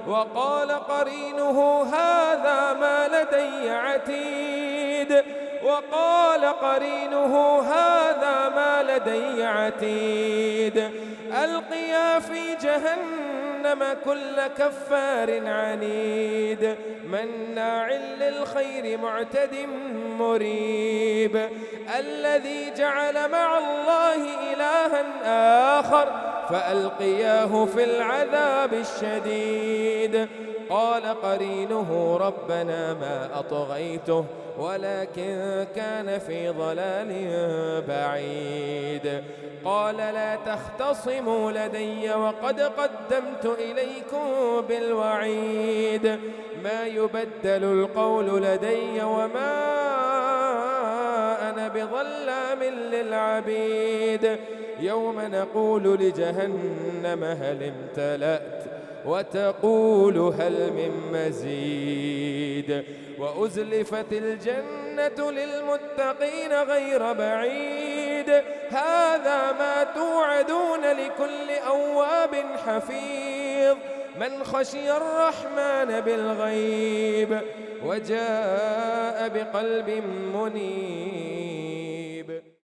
وقال قرينه هذا ما لدي عتيد وقال قرينه هذا ما لدي عتيد ألقيا في جهنم كل كفار عنيد مناع للخير معتد مريب الذي جعل مع الله إلها آخر فألقياه في العذاب الشديد قال قرينه ربنا ما أطغيته ولكن كان في ضلال بعيد قال لا تختصموا لدي وقد قدمت إليكم بالوعيد ما يبدل القول لدي وما أنا بظلام للعبيد يوم نقول لجهنم هل امتلأت وتقول هل من مزيد وأزلفت الجنة للمتقين غير بعيد هذا ما توعدون لكل أواب حفيظ من خشي الرحمن بالغيب وجاء بقلب منيب